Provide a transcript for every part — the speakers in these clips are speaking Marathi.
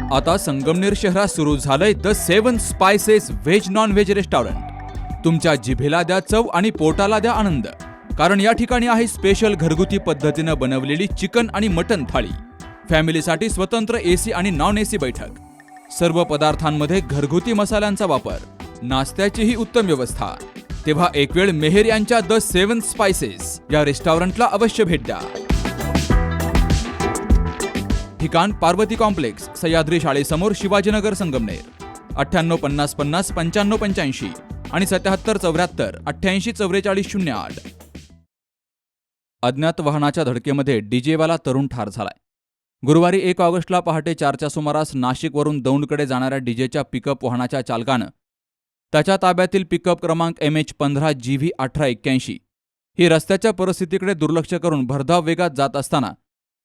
आता संगमनेर शहरात सुरू झालंय the 7 spices veg non veg restaurant. तुमच्या जिभेला द्या चव आणि पोटाला द्या आनंद, कारण या ठिकाणी आहे स्पेशल घरगुती पद्धतीनं बनवलेली चिकन आणि मटन थाळी। फॅमिलीसाठी स्वतंत्र एसी आणि नॉन एसी बैठक, सर्व पदार्थांमध्ये घरगुती मसाल्यांचा वापर, नाश्त्याचीही उत्तम व्यवस्था। तेव्हा एक वेळ मेहर यांच्या द 7 स्पाइसेस या रेस्टॉरंटला अवश्य भेट द्या। ठिकाण पार्वती कॉम्प्लेक्स, सह्याद्री शाळेसमोर, शिवाजीनगर, संगमनेर। 985050 9585 आणि 7774 88 44 08। अज्ञात वाहनाच्या धडकेमध्ये डीजेवाला तरुण ठार झालाय। गुरुवारी 1 ऑगस्टला पहाटे 4च्या सुमारास नाशिकवरून दौंडकडे जाणाऱ्या डीजेच्या पिकअप वाहनाच्या चालकानं त्याच्या ताब्यातील पिकअप क्रमांक MH15GV 1881 ही रस्त्याच्या परिस्थितीकडे दुर्लक्ष करून भरधाव वेगात जात असताना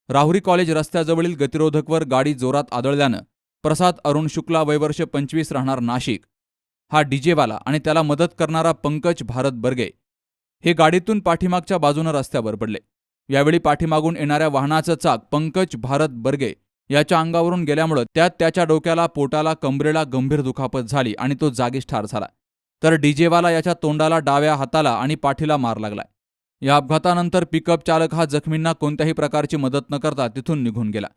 राहुरी कॉलेज रस्त्याजवळील गतिरोधकवर गाडी जोरात आदळल्यानं प्रसाद अरुण शुक्ला वय वर्ष 25 राहणार नाशिक हा डीजेवाला आणि त्याला मदत करणारा पंकज भारत बर्गे हे गाडीतून पाठीमागच्या बाजूनं रस्त्यावर पडले। यावेळी पाठीमागून येणाऱ्या वाहनाचं चाक पंकज भारत बर्गे याच्या अंगावरून गेल्यामुळे त्याच्या डोक्याला, पोटाला, कंबरेला गंभीर दुखापत झाली आणि तो जागीच ठार झाला। तर डीजेवाला याच्या तोंडाला, डाव्या हाताला आणि पाठीला मार लागलाय। या अपघातानंतर पिकअप चालक हा जखमींना कोणत्याही प्रकारची मदत न करता तिथून निघून गेला।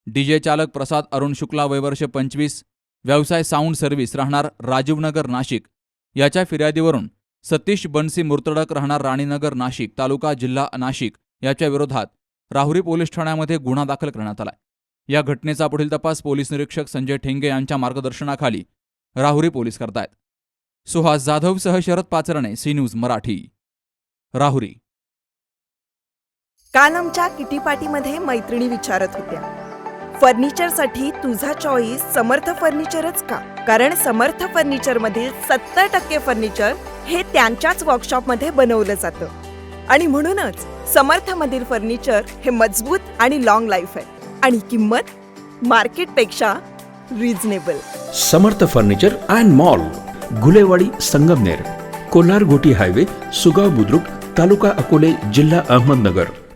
डीजे चालक प्रसाद अरुण शुक्ला वय वर्ष 25, व्यवसाय साऊंड सर्व्हिस, राहणार राजीवनगर नाशिक याच्या फिर्यादीवरून सतीश बनसी मुर्तडक, राहणार राणीनगर नाशिक, तालुका जिल्हा नाशिक याच्या विरोधात राहुरी पोलीस ठाण्यामध्ये गुन्हा दाखल करण्यात आला। या घटनेचा पुढील तपास पोलीस निरीक्षक संजय ठेंगे यांच्या मार्गदर्शनाखाली राहुरी पोलीस करतायत। सुहास जाधवसह शरद पाचरणे, सी न्यूज मराठी, राहुरी। काल आमच्या किटी पार्टीमध्ये मैत्रिणी विचारत होत्या, फर्निचरसाठी तुझा चॉईस समर्थ फर्निचरच का? कारण समर्थ फर्निचरमधील 70% फर्निचर हे त्यांच्याच वर्कशॉपमध्ये बनवलं जातं आणि म्हणूनच समर्थमधील फर्निचर हे मजबूत आणि लॉंग लाईफ आहे आणि किंमत मार्केटपेक्षा reasonable. Samarth furniture and mall, Gulewadi, Sangamner, Kolhar गोटी हायवे, सुगाव बुद्रुक, तालुका अकोले, जिल्हा अहमदनगर।